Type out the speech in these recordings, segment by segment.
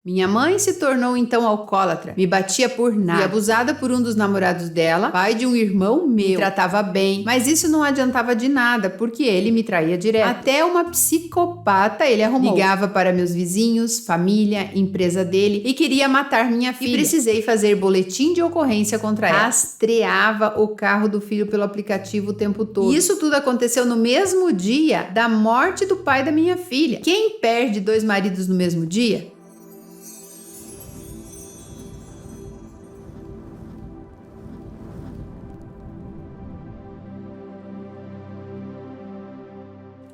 Minha mãe se tornou então alcoólatra, me batia por nada, fui abusada por um dos namorados dela, pai de um irmão meu, me tratava bem, mas isso não adiantava de nada, porque ele me traía direto. Até uma psicopata ele arrumou. Ligava para meus vizinhos, família, empresa dele e queria matar minha filha. E precisei fazer boletim de ocorrência contra ela. Rastreava o carro do filho pelo aplicativo o tempo todo. E isso tudo aconteceu no mesmo dia da morte do pai da minha filha. Quem perde 2 maridos no mesmo dia?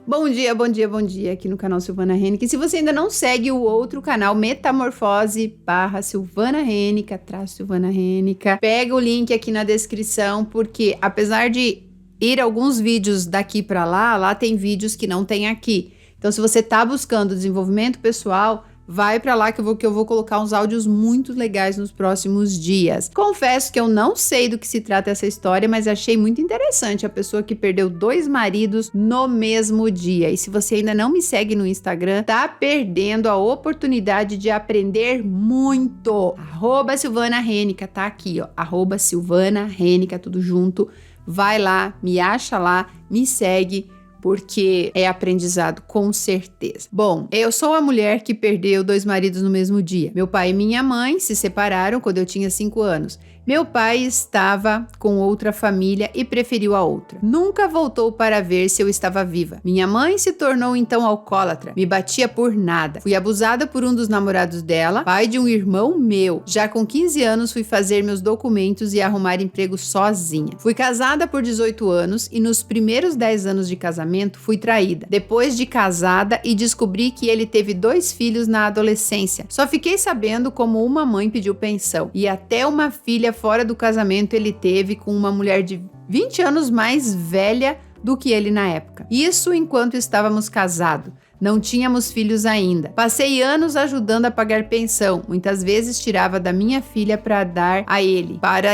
Bom dia, bom dia, bom dia aqui no canal Silvana Hennick. Se você ainda não segue o outro canal Metamorfose/Silvana Hennick, Silvana Hennick, pega o link aqui na descrição, porque apesar de ir alguns vídeos daqui para lá tem vídeos que não tem aqui. Então se você tá buscando desenvolvimento pessoal, vai pra lá que eu vou colocar uns áudios muito legais nos próximos dias. Confesso que eu não sei do que se trata essa história, mas achei muito interessante a pessoa que perdeu 2 maridos no mesmo dia. E se você ainda não me segue no Instagram, tá perdendo a oportunidade de aprender muito. @Silvana Hennick, tá aqui, ó. @Silvana Hennick, tudo junto. Vai lá, me acha lá, me segue, porque é aprendizado com certeza. Bom, eu sou a mulher que perdeu 2 maridos no mesmo dia. Meu pai e minha mãe se separaram quando eu tinha 5 anos. Meu pai estava com outra família e preferiu a outra. Nunca voltou para ver se eu estava viva. Minha mãe se tornou então alcoólatra, me batia por nada. Fui abusada por um dos namorados dela, pai de um irmão meu. Já com 15 anos fui fazer meus documentos e arrumar emprego sozinha. Fui casada por 18 anos e nos primeiros 10 anos de casamento fui traída. Depois de casada e descobri que ele teve 2 filhos na adolescência. Só fiquei sabendo como uma mãe pediu pensão e até uma filha fora do casamento ele teve com uma mulher de 20 anos mais velha do que ele na época. Isso enquanto estávamos casados. Não tínhamos filhos ainda. Passei anos ajudando a pagar pensão. Muitas vezes tirava da minha filha para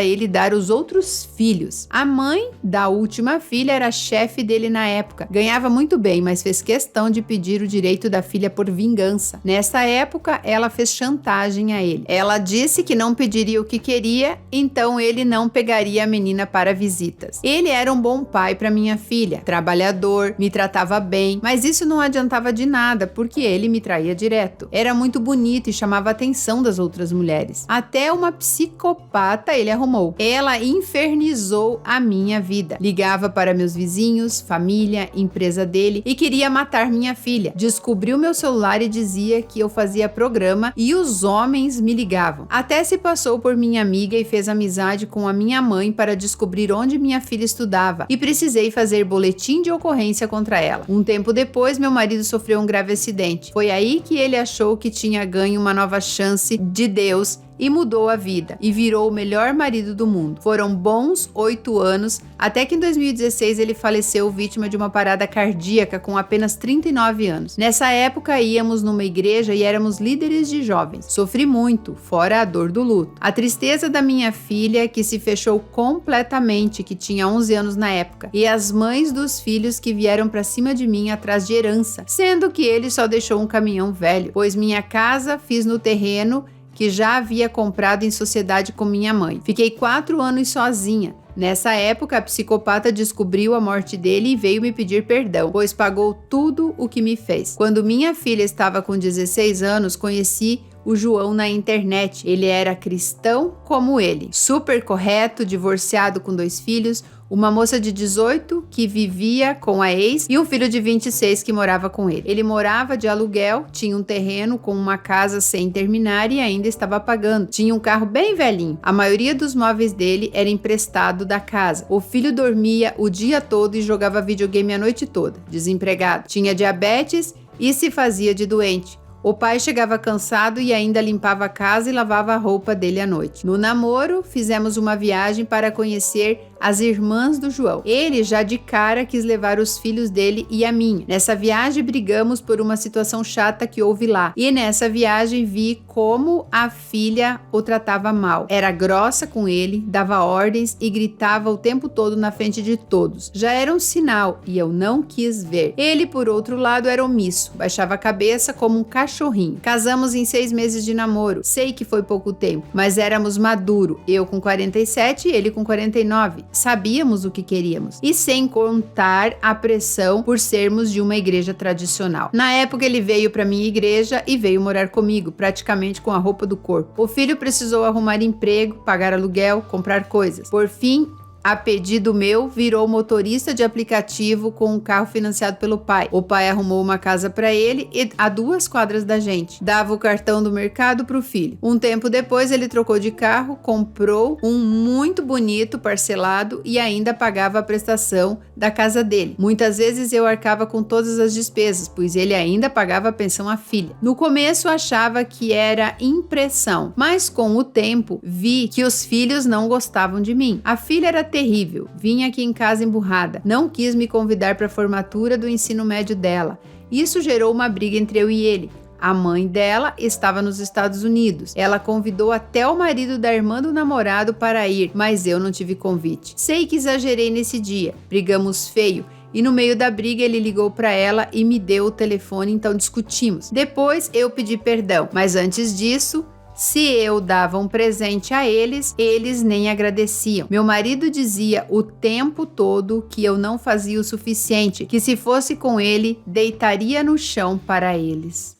ele dar os outros filhos. A mãe da última filha era chefe dele na época. Ganhava muito bem, mas fez questão de pedir o direito da filha por vingança. Nessa época, ela fez chantagem a ele. Ela disse que não pediria o que queria, então ele não pegaria a menina para visitas. Ele era um bom pai para minha filha, trabalhador, me tratava bem, mas isso não adiantava de nada, porque ele me traía direto. Era muito bonito e chamava a atenção das outras mulheres. Até uma psicopata ele arrumou. Ela infernizou a minha vida. Ligava para meus vizinhos, família, empresa dele e queria matar minha filha. Descobriu meu celular e dizia que eu fazia programa e os homens me ligavam. Até se passou por minha amiga e fez amizade com a minha mãe para descobrir onde minha filha estudava e precisei fazer boletim de ocorrência contra ela. Um tempo depois, meu marido sofreu um grave acidente. Foi aí que ele achou que tinha ganho uma nova chance de Deus e mudou a vida, e virou o melhor marido do mundo. Foram bons 8 anos, até que em 2016 ele faleceu vítima de uma parada cardíaca com apenas 39 anos. Nessa época íamos numa igreja e éramos líderes de jovens. Sofri muito, fora a dor do luto. A tristeza da minha filha, que se fechou completamente, que tinha 11 anos na época, e as mães dos filhos que vieram pra cima de mim atrás de herança, sendo que ele só deixou um caminhão velho, pois minha casa fiz no terreno que já havia comprado em sociedade com minha mãe. Fiquei 4 anos sozinha. Nessa época, a psicopata descobriu a morte dele e veio me pedir perdão, pois pagou tudo o que me fez. Quando minha filha estava com 16 anos, conheci o João na internet. Ele era cristão como ele, super correto, divorciado com 2 filhos, uma moça de 18 que vivia com a ex e um filho de 26 que morava com ele. Ele morava de aluguel, tinha um terreno com uma casa sem terminar e ainda estava pagando. Tinha um carro bem velhinho. A maioria dos móveis dele era emprestado da casa. O filho dormia o dia todo e jogava videogame a noite toda, desempregado. Tinha diabetes e se fazia de doente. O pai chegava cansado e ainda limpava a casa e lavava a roupa dele à noite. No namoro, fizemos uma viagem para conhecer as irmãs do João. Ele já de cara quis levar os filhos dele e a minha. Nessa viagem brigamos por uma situação chata que houve lá. E nessa viagem vi como a filha o tratava mal. Era grossa com ele, dava ordens e gritava o tempo todo na frente de todos. Já era um sinal e eu não quis ver. Ele, por outro lado, era omisso. Baixava a cabeça como um cachorrinho. Casamos em 6 meses de namoro. Sei que foi pouco tempo, mas éramos maduro. Eu com 47 e ele com 49. Sabíamos o que queríamos. E sem contar a pressão por sermos de uma igreja tradicional. Na época ele veio para minha igreja e veio morar comigo, praticamente com a roupa do corpo. O filho precisou arrumar emprego, pagar aluguel, comprar coisas. Por fim, a pedido meu, virou motorista de aplicativo com um carro financiado pelo pai. O pai arrumou uma casa para ele a 2 quadras da gente. Dava o cartão do mercado pro filho. Um tempo depois ele trocou de carro, comprou um muito bonito, parcelado e ainda pagava a prestação da casa dele. Muitas vezes eu arcava com todas as despesas, pois ele ainda pagava a pensão à filha. No começo achava que era impressão, mas com o tempo vi que os filhos não gostavam de mim. A filha era terrível, vinha aqui em casa emburrada, não quis me convidar para a formatura do ensino médio dela. Isso gerou uma briga entre eu e ele. A mãe dela estava nos Estados Unidos. Ela convidou até o marido da irmã do namorado para ir, mas eu não tive convite. Sei que exagerei nesse dia, brigamos feio. E no meio da briga ele ligou para ela e me deu o telefone, então discutimos. Depois eu pedi perdão, mas antes disso, se eu dava um presente a eles, eles nem agradeciam. Meu marido dizia o tempo todo que eu não fazia o suficiente, que se fosse com ele, deitaria no chão para eles.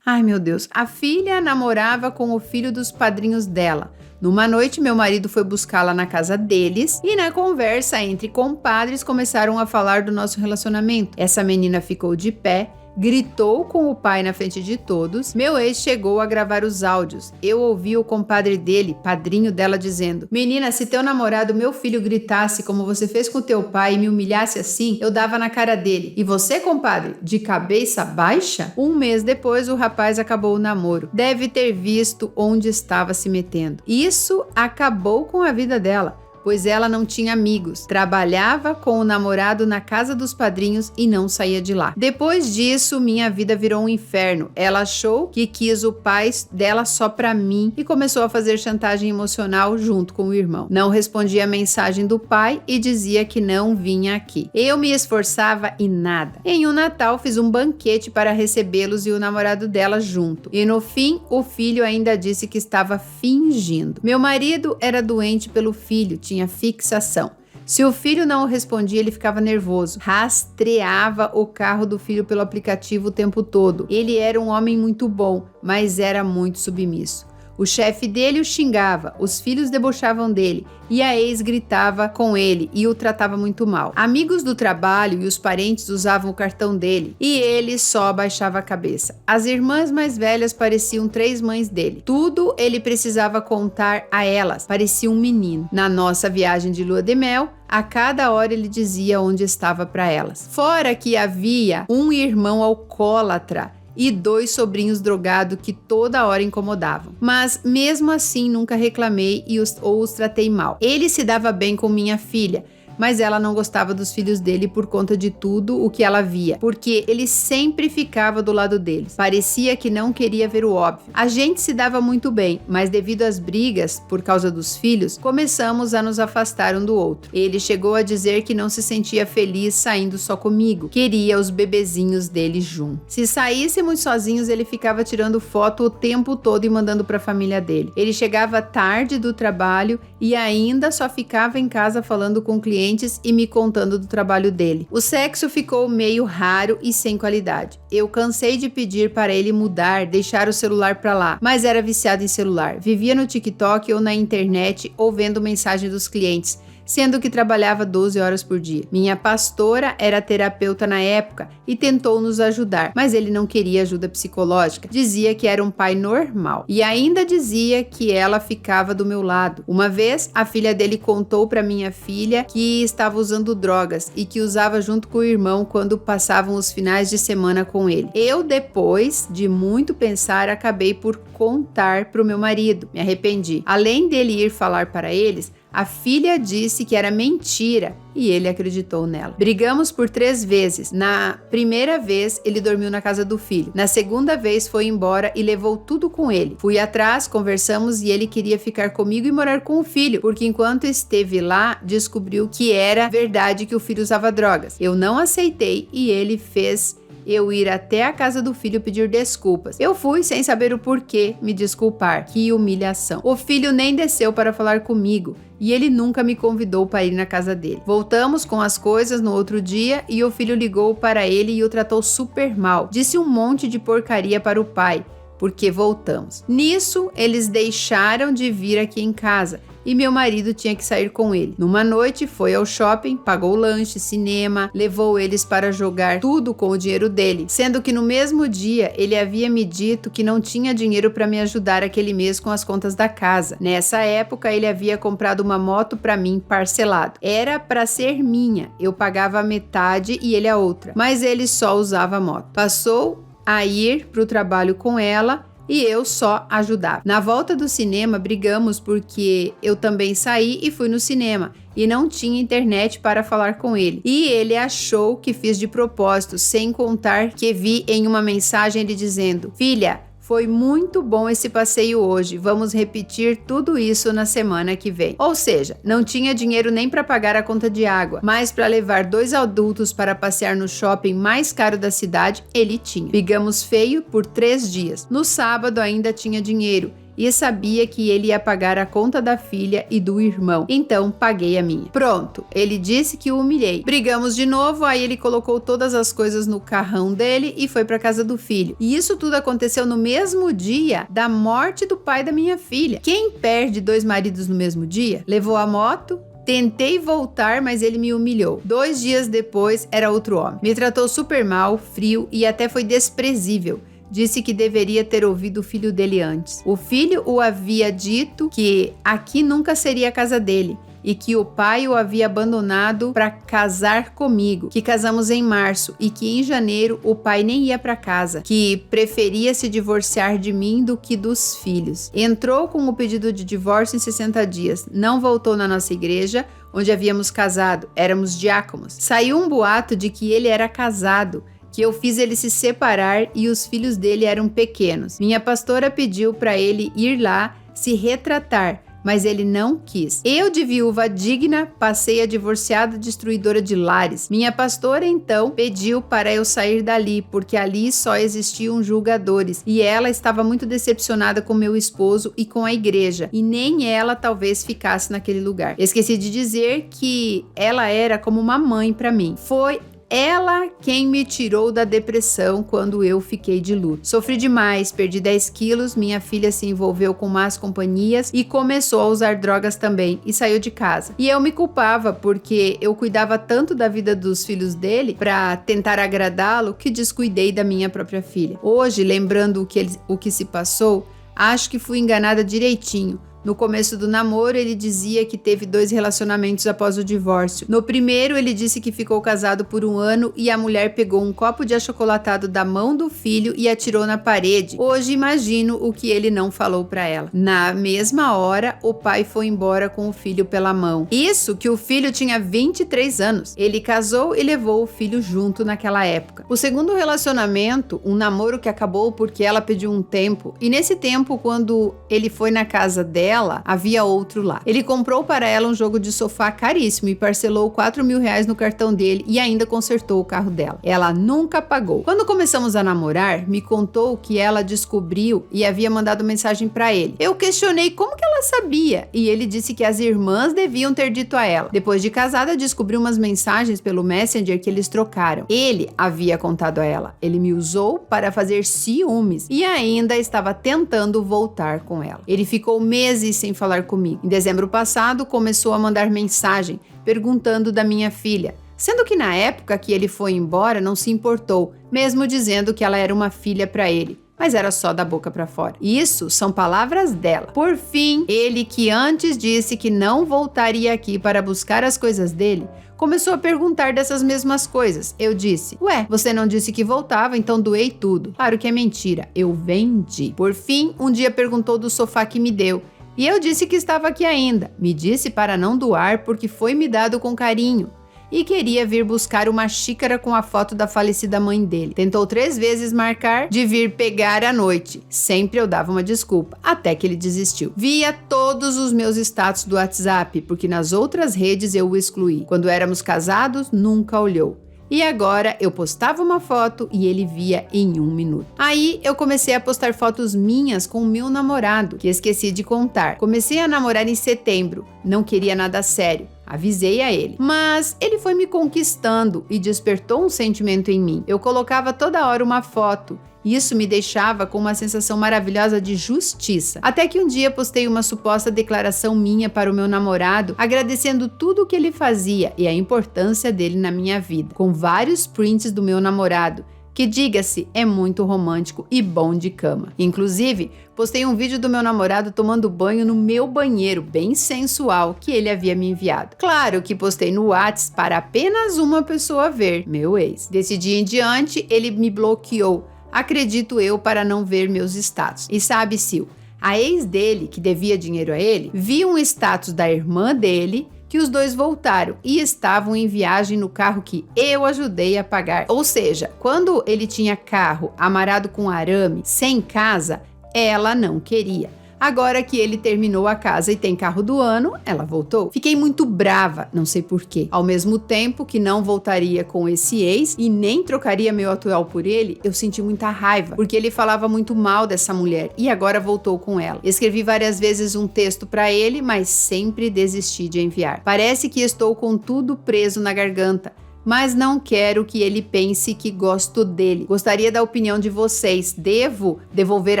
Ai, meu Deus. A filha namorava com o filho dos padrinhos dela. Numa noite, meu marido foi buscá-la na casa deles e na conversa entre compadres começaram a falar do nosso relacionamento. Essa menina ficou de pé, gritou com o pai na frente de todos. Meu ex chegou a gravar os áudios. Eu ouvi o compadre dele, padrinho dela, dizendo: menina, se teu namorado, meu filho, gritasse como você fez com teu pai e me humilhasse assim, eu dava na cara dele. E você, compadre, de cabeça baixa? 1 mês depois, o rapaz acabou o namoro. Deve ter visto onde estava se metendo. Isso acabou com a vida dela, pois ela não tinha amigos, trabalhava com o namorado na casa dos padrinhos e não saía de lá. Depois disso, minha vida virou um inferno. Ela achou que quis o pai dela só pra mim e começou a fazer chantagem emocional junto com o irmão. Não respondia a mensagem do pai e dizia que não vinha aqui. Eu me esforçava e nada. Em um Natal, fiz um banquete para recebê-los e o namorado dela junto. E no fim, o filho ainda disse que estava fingindo. Meu marido era doente pelo filho, tinha fixação. Se o filho não respondia, ele ficava nervoso. Rastreava o carro do filho pelo aplicativo o tempo todo. Ele era um homem muito bom, mas era muito submisso. O chefe dele o xingava, os filhos debochavam dele e a ex gritava com ele e o tratava muito mal. Amigos do trabalho e os parentes usavam o cartão dele e ele só abaixava a cabeça. As irmãs mais velhas pareciam 3 mães dele. Tudo ele precisava contar a elas, parecia um menino. Na nossa viagem de lua de mel, a cada hora ele dizia onde estava para elas. Fora que havia um irmão alcoólatra e 2 sobrinhos drogados que toda hora incomodavam. Mas mesmo assim nunca reclamei ou os tratei mal. Ele se dava bem com minha filha, mas ela não gostava dos filhos dele por conta de tudo o que ela via, porque ele sempre ficava do lado deles. Parecia que não queria ver o óbvio. A gente se dava muito bem, mas devido às brigas por causa dos filhos, começamos a nos afastar um do outro. Ele chegou a dizer que não se sentia feliz saindo só comigo, queria os bebezinhos dele junto. Se saíssemos sozinhos, ele ficava tirando foto o tempo todo e mandando para a família dele. Ele chegava tarde do trabalho e ainda só ficava em casa falando com clientes e me contando do trabalho dele. O sexo ficou meio raro e sem qualidade. Eu cansei de pedir para ele mudar, deixar o celular para lá, mas era viciado em celular. Vivia no TikTok ou na internet ou vendo mensagem dos clientes, sendo que trabalhava 12 horas por dia. Minha pastora era terapeuta na época e tentou nos ajudar, mas ele não queria ajuda psicológica. Dizia que era um pai normal e ainda dizia que ela ficava do meu lado. Uma vez, a filha dele contou para minha filha que estava usando drogas e que usava junto com o irmão quando passavam os finais de semana com ele. Eu, depois de muito pensar, acabei por contar para o meu marido. Me arrependi. Além dele ir falar para eles, A filha disse que era mentira e ele acreditou nela. Brigamos por 3 vezes. Na primeira vez, ele dormiu na casa do filho. Na segunda vez, foi embora e levou tudo com ele. Fui atrás, conversamos e ele queria ficar comigo e morar com o filho, porque enquanto esteve lá, descobriu que era verdade que o filho usava drogas. Eu não aceitei e ele fez eu ir até a casa do filho pedir desculpas. Eu fui sem saber o porquê me desculpar. Que humilhação. O filho nem desceu para falar comigo e ele nunca me convidou para ir na casa dele. Voltamos com as coisas no outro dia e o filho ligou para ele e o tratou super mal. Disse um monte de porcaria para o pai, porque voltamos. Nisso, eles deixaram de vir aqui em casa e meu marido tinha que sair com ele. Numa noite, foi ao shopping, pagou lanche, cinema, levou eles para jogar tudo com o dinheiro dele, sendo que no mesmo dia ele havia me dito que não tinha dinheiro para me ajudar aquele mês com as contas da casa. Nessa época, ele havia comprado uma moto para mim parcelado. Era para ser minha, eu pagava a metade e ele a outra, mas ele só usava a moto. Passou a ir para o trabalho com ela e eu só ajudava. Na volta do cinema, brigamos porque eu também saí e fui no cinema e não tinha internet para falar com ele. E ele achou que fiz de propósito, sem contar que vi em uma mensagem ele dizendo: "Filha, foi muito bom esse passeio hoje, vamos repetir tudo isso na semana que vem." Ou seja, não tinha dinheiro nem para pagar a conta de água, mas para levar 2 adultos para passear no shopping mais caro da cidade, ele tinha. Brigamos feio por 3 dias. No sábado ainda tinha dinheiro e sabia que ele ia pagar a conta da filha e do irmão, então paguei a minha. Pronto, ele disse que o humilhei. Brigamos de novo, aí ele colocou todas as coisas no carrão dele e foi para casa do filho. E isso tudo aconteceu no mesmo dia da morte do pai da minha filha. Quem perde 2 maridos no mesmo dia? Levou a moto. Tentei voltar, mas ele me humilhou. 2 dias depois, era outro homem. Me tratou super mal, frio e até foi desprezível. Disse que deveria ter ouvido o filho dele antes. O filho o havia dito que aqui nunca seria a casa dele e que o pai o havia abandonado para casar comigo, que casamos em março e que em janeiro o pai nem ia para casa, que preferia se divorciar de mim do que dos filhos. Entrou com o pedido de divórcio em 60 dias, não voltou na nossa igreja, onde havíamos casado, éramos diáconos. Saiu um boato de que ele era casado, que eu fiz ele se separar e os filhos dele eram pequenos. Minha pastora pediu para ele ir lá se retratar, mas ele não quis. Eu, de viúva digna, passei a divorciada destruidora de lares. Minha pastora, então, pediu para eu sair dali, porque ali só existiam julgadores, e ela estava muito decepcionada com meu esposo e com a igreja, e nem ela talvez ficasse naquele lugar. Esqueci de dizer que ela era como uma mãe para mim. Foi ela quem me tirou da depressão quando eu fiquei de luto. Sofri demais, perdi 10 quilos, minha filha se envolveu com más companhias e começou a usar drogas também e saiu de casa. E eu me culpava porque eu cuidava tanto da vida dos filhos dele para tentar agradá-lo que descuidei da minha própria filha. Hoje, lembrando o que se passou, acho que fui enganada direitinho. No começo do namoro, ele dizia que teve 2 relacionamentos após o divórcio. No primeiro, ele disse que ficou casado por 1 ano e a mulher pegou um copo de achocolatado da mão do filho e atirou na parede. Hoje, imagino o que ele não falou para ela. Na mesma hora, o pai foi embora com o filho pela mão. Isso que o filho tinha 23 anos. Ele casou e levou o filho junto naquela época. O segundo relacionamento, um namoro que acabou porque ela pediu um tempo. E nesse tempo, quando ele foi na casa dela, havia outro lá. Ele comprou para ela um jogo de sofá caríssimo e parcelou R$4.000 no cartão dele e ainda consertou o carro dela. Ela nunca pagou. Quando começamos a namorar, me contou que ela descobriu e havia mandado mensagem para ele. Eu questionei como que ela sabia e ele disse que as irmãs deviam ter dito a ela. Depois de casada, descobriu umas mensagens pelo Messenger que eles trocaram. Ele havia contado a ela. Ele me usou para fazer ciúmes e ainda estava tentando voltar com ela. Ele ficou meses sem falar comigo. Em dezembro passado, começou a mandar mensagem perguntando da minha filha, sendo que na época que ele foi embora não se importou, mesmo dizendo que ela era uma filha para ele. Mas era só da boca para fora. Isso são palavras dela. Por fim, ele que antes disse que não voltaria aqui para buscar as coisas dele, começou a perguntar dessas mesmas coisas. Eu disse, ué, você não disse que voltava, então doei tudo. Claro que é mentira, eu vendi. Por fim, um dia perguntou do sofá que me deu. E eu disse que estava aqui ainda. Me disse para não doar porque foi me dado com carinho. E queria vir buscar uma xícara com a foto da falecida mãe dele. Tentou 3 vezes marcar de vir pegar à noite. Sempre eu dava uma desculpa, até que ele desistiu. Via todos os meus status do WhatsApp, porque nas outras redes eu o excluí. Quando éramos casados, nunca olhou. E agora eu postava uma foto e ele via em 1 minuto. Aí eu comecei a postar fotos minhas com o meu namorado, que esqueci de contar. Comecei a namorar em setembro, não queria nada sério. Avisei a ele, mas ele foi me conquistando e despertou um sentimento em mim. Eu colocava toda hora uma foto. Isso me deixava com uma sensação maravilhosa de justiça. Até que um dia postei uma suposta declaração minha para o meu namorado, agradecendo tudo o que ele fazia e a importância dele na minha vida, com vários prints do meu namorado, que, diga-se, é muito romântico e bom de cama. Inclusive, postei um vídeo do meu namorado tomando banho no meu banheiro, bem sensual, que ele havia me enviado. Claro que postei no WhatsApp para apenas uma pessoa ver, meu ex. Desse dia em diante, ele me bloqueou, acredito eu, para não ver meus status. E sabe, Sil, a ex dele, que devia dinheiro a ele, viu um status da irmã dele, que os dois voltaram e estavam em viagem no carro que eu ajudei a pagar. Ou seja, quando ele tinha carro amarrado com arame, sem casa, ela não queria. Agora que ele terminou a casa e tem carro do ano, ela voltou. Fiquei muito brava, não sei porquê. Ao mesmo tempo que não voltaria com esse ex e nem trocaria meu atual por ele, eu senti muita raiva, porque ele falava muito mal dessa mulher e agora voltou com ela. Escrevi várias vezes um texto para ele, mas sempre desisti de enviar. Parece que estou com tudo preso na garganta. Mas não quero que ele pense que gosto dele. Gostaria da opinião de vocês. Devo devolver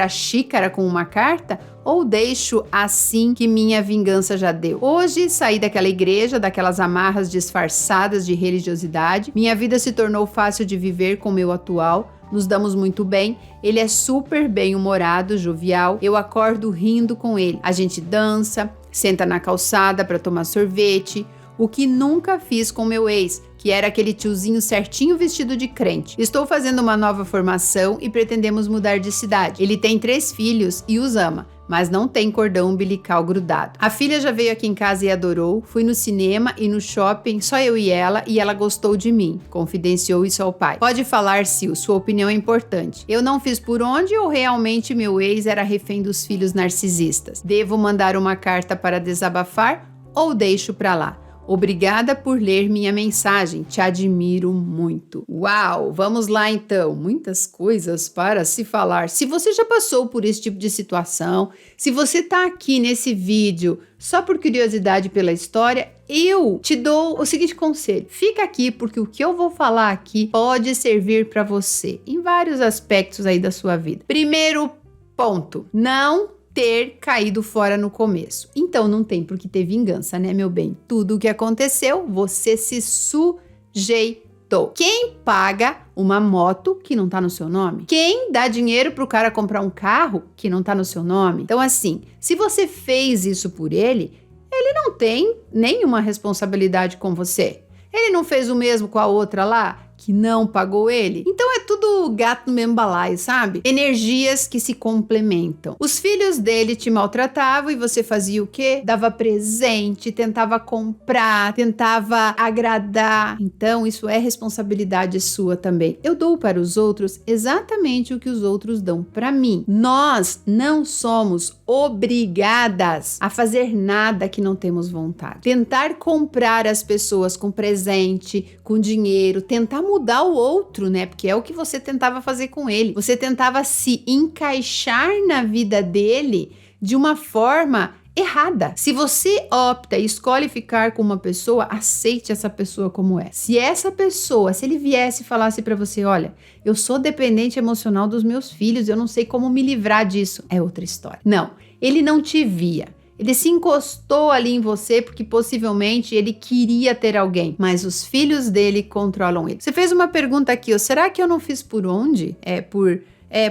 a xícara com uma carta? Ou deixo assim que minha vingança já deu? Hoje saí daquela igreja, daquelas amarras disfarçadas de religiosidade. Minha vida se tornou fácil de viver com meu atual. Nos damos muito bem. Ele é super bem-humorado, jovial. Eu acordo rindo com ele. A gente dança, senta na calçada para tomar sorvete. O que nunca fiz com meu ex, que era aquele tiozinho certinho vestido de crente. Estou fazendo uma nova formação e pretendemos mudar de cidade. Ele tem 3 filhos e os ama, mas não tem cordão umbilical grudado. A filha já veio aqui em casa e adorou. Fui no cinema e no shopping, só eu e ela gostou de mim. Confidenciou isso ao pai. Pode falar, Sil, sua opinião é importante. Eu não fiz por onde ou realmente meu ex era refém dos filhos narcisistas? Devo mandar uma carta para desabafar ou deixo pra lá? Obrigada por ler minha mensagem, te admiro muito. Uau, vamos lá então, muitas coisas para se falar. Se você já passou por esse tipo de situação, se você está aqui nesse vídeo só por curiosidade pela história, eu te dou o seguinte conselho. Fica aqui porque o que eu vou falar aqui pode servir para você em vários aspectos aí da sua vida. Primeiro ponto, não ter caído fora no começo. Então não tem por que ter vingança, né, meu bem? Tudo o que aconteceu, você se sujeitou. Quem paga uma moto que não tá no seu nome? Quem dá dinheiro pro cara comprar um carro que não tá no seu nome? Então assim, se você fez isso por ele, ele não tem nenhuma responsabilidade com você. Ele não fez o mesmo com a outra lá, que não pagou ele? Então é tudo gato no mesmo balaio, sabe? Energias que se complementam. Os filhos dele te maltratavam e você fazia o quê? Dava presente, tentava comprar, tentava agradar. Então isso é responsabilidade sua também. Eu dou para os outros exatamente o que os outros dão para mim. Nós não somos obrigadas a fazer nada que não temos vontade. Tentar comprar as pessoas com presente, com dinheiro, tentar mudar o outro, né? Porque é o que você tentava fazer com ele. Você tentava se encaixar na vida dele de uma forma errada. Se você opta e escolhe ficar com uma pessoa, aceite essa pessoa como é. Se essa pessoa, se ele viesse e falasse pra você, olha, eu sou dependente emocional dos meus filhos, eu não sei como me livrar disso, é outra história. Não, ele não te via. Ele se encostou ali em você porque possivelmente ele queria ter alguém, mas os filhos dele controlam ele. Você fez uma pergunta aqui, será que eu não fiz por onde?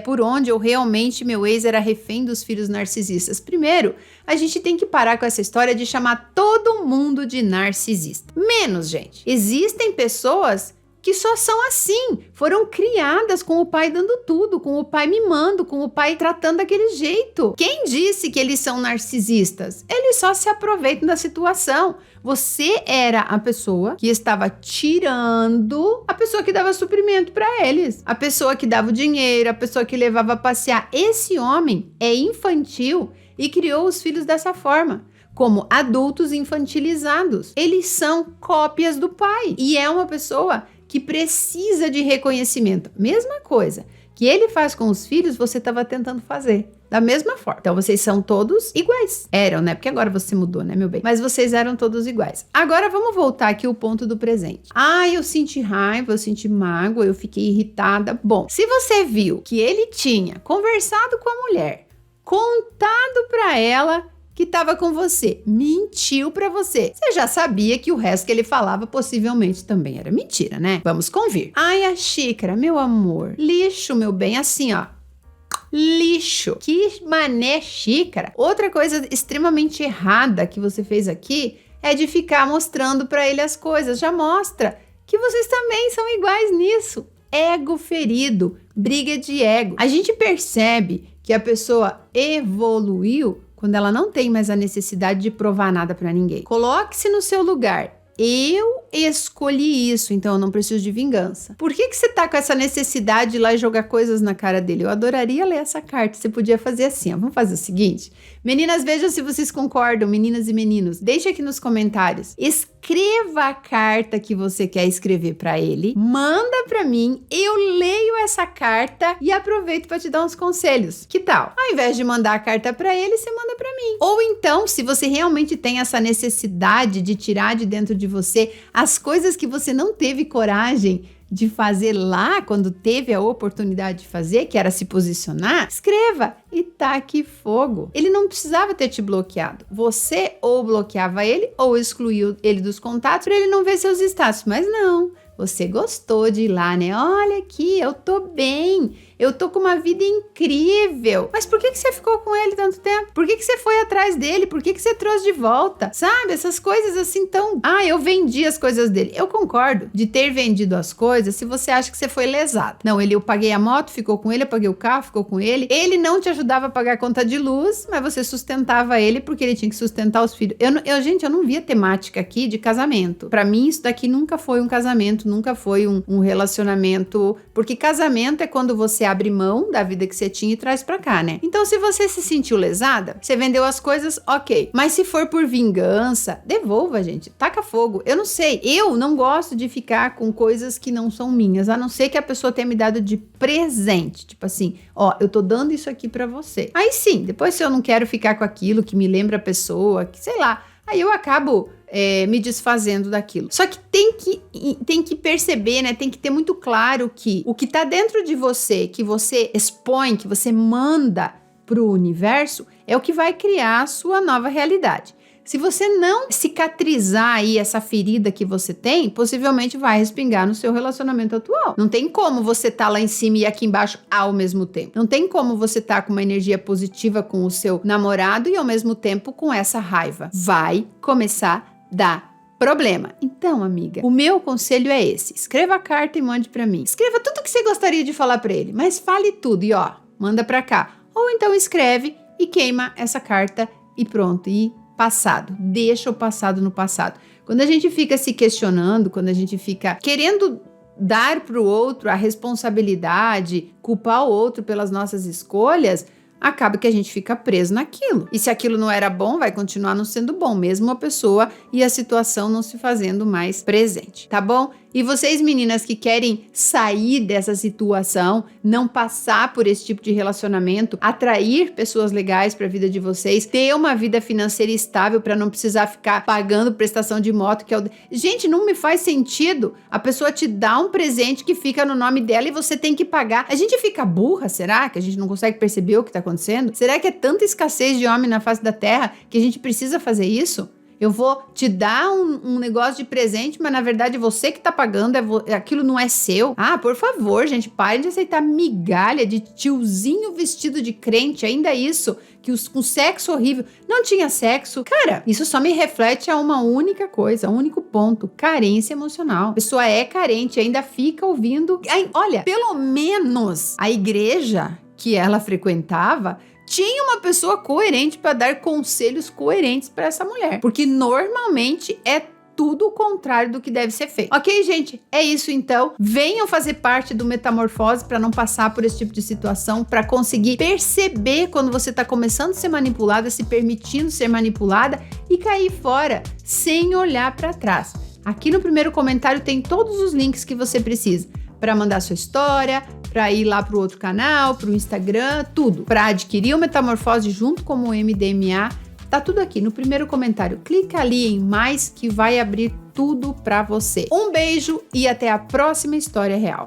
Por onde ou realmente meu ex era refém dos filhos narcisistas? Primeiro, a gente tem que parar com essa história de chamar todo mundo de narcisista. Menos, gente. Existem pessoas que só são assim, foram criadas com o pai dando tudo, com o pai mimando, com o pai tratando daquele jeito. Quem disse que eles são narcisistas? Eles só se aproveitam da situação. Você era a pessoa que estava tirando a pessoa que dava suprimento para eles, a pessoa que dava o dinheiro, a pessoa que levava a passear. Esse homem é infantil e criou os filhos dessa forma, como adultos infantilizados. Eles são cópias do pai e é uma pessoa que precisa de reconhecimento. Mesma coisa que ele faz com os filhos, você estava tentando fazer da mesma forma. Então, vocês são todos iguais. Eram, né? Porque agora você mudou, né, meu bem? Mas vocês eram todos iguais. Agora, vamos voltar aqui ao ponto do presente. Eu senti raiva, eu senti mágoa, eu fiquei irritada. Bom, se você viu que ele tinha conversado com a mulher, contado para ela que estava com você, mentiu para você. Você já sabia que o resto que ele falava possivelmente também era mentira, né? Vamos convir. A xícara, meu amor, lixo, meu bem, assim, ó. Lixo. Que mané xícara. Outra coisa extremamente errada que você fez aqui é de ficar mostrando para ele as coisas. Já mostra que vocês também são iguais nisso. Ego ferido, briga de ego. A gente percebe que a pessoa evoluiu quando ela não tem mais a necessidade de provar nada para ninguém. Coloque-se no seu lugar. Eu escolhi isso, então eu não preciso de vingança. Por que você tá com essa necessidade de ir lá e jogar coisas na cara dele? Eu adoraria ler essa carta. Você podia fazer assim, ó. Vamos fazer o seguinte? Meninas, vejam se vocês concordam, meninas e meninos. Deixa aqui nos comentários. Escreva a carta que você quer escrever para ele. Manda para mim. Eu leio essa carta e aproveito para te dar uns conselhos. Que tal? Ao invés de mandar a carta para ele, você manda para mim. Ou então, se você realmente tem essa necessidade de tirar de dentro de você as coisas que você não teve coragem de fazer lá quando teve a oportunidade de fazer, que era se posicionar, escreva e taque fogo. Ele não precisava ter te bloqueado. Você ou bloqueava ele ou excluiu ele dos contatos para ele não ver seus status. Mas não, você gostou de ir lá, né? Olha aqui, eu tô bem. Eu tô com uma vida incrível. Mas por que você ficou com ele tanto tempo? Por que você foi atrás dele? Por que você trouxe de volta? Sabe? Essas coisas assim tão... eu vendi as coisas dele. Eu concordo de ter vendido as coisas se você acha que você foi lesado. Não, eu paguei a moto, ficou com ele, eu paguei o carro, ficou com ele. Ele não te ajudava a pagar a conta de luz, mas você sustentava ele porque ele tinha que sustentar os filhos. Gente, eu não via temática aqui de casamento. Pra mim, isso daqui nunca foi um casamento, nunca foi um relacionamento, porque casamento é quando você abre mão da vida que você tinha e traz pra cá, né? Então, se você se sentiu lesada, você vendeu as coisas, ok. Mas se for por vingança, devolva, gente. Taca fogo. Eu não sei. Eu não gosto de ficar com coisas que não são minhas, a não ser que a pessoa tenha me dado de presente. Tipo assim, eu tô dando isso aqui pra você. Aí sim, depois se eu não quero ficar com aquilo que me lembra a pessoa, que sei lá, aí eu acabo me desfazendo daquilo. Só que tem que perceber, né? Tem que ter muito claro que o que tá dentro de você, que você expõe, que você manda pro universo, é o que vai criar a sua nova realidade. Se você não cicatrizar aí essa ferida que você tem, possivelmente vai respingar no seu relacionamento atual. Não tem como você tá lá em cima e aqui embaixo ao mesmo tempo. Não tem como você tá com uma energia positiva com o seu namorado e ao mesmo tempo com essa raiva. Vai começar a dar problema. Então, amiga, o meu conselho é esse. Escreva a carta e mande pra mim. Escreva tudo o que você gostaria de falar pra ele, mas fale tudo e manda pra cá. Ou então escreve e queima essa carta e pronto, e passado. Deixa o passado no passado. Quando a gente fica se questionando, quando a gente fica querendo dar pro outro a responsabilidade, culpar o outro pelas nossas escolhas, acaba que a gente fica preso naquilo. E se aquilo não era bom, vai continuar não sendo bom, mesmo a pessoa e a situação não se fazendo mais presente, tá bom? E vocês, meninas, que querem sair dessa situação, não passar por esse tipo de relacionamento, atrair pessoas legais para a vida de vocês, ter uma vida financeira estável para não precisar ficar pagando prestação de moto, que é o... Gente, não me faz sentido a pessoa te dar um presente que fica no nome dela e você tem que pagar. A gente fica burra, será? Que a gente não consegue perceber o que está acontecendo? Será que é tanta escassez de homem na face da terra que a gente precisa fazer isso? Eu vou te dar um negócio de presente, mas na verdade você que tá pagando, aquilo não é seu. Ah, por favor, gente, parem de aceitar migalha de tiozinho vestido de crente, ainda isso, que com sexo horrível. Não tinha sexo. Cara, isso só me reflete a uma única coisa, um único ponto: carência emocional. A pessoa é carente, ainda fica ouvindo. Olha, pelo menos a igreja que ela frequentava tinha uma pessoa coerente para dar conselhos coerentes para essa mulher, porque normalmente é tudo o contrário do que deve ser feito. Ok, gente? É isso então. Venham fazer parte do Metamorfose para não passar por esse tipo de situação, para conseguir perceber quando você está começando a ser manipulada, se permitindo ser manipulada e cair fora sem olhar para trás. Aqui no primeiro comentário tem todos os links que você precisa para mandar sua história, para ir lá para o outro canal, para o Instagram, tudo. Para adquirir o Metamorfose junto com o MDMA, tá tudo aqui no primeiro comentário. Clica ali em mais que vai abrir tudo para você. Um beijo e até a próxima história real.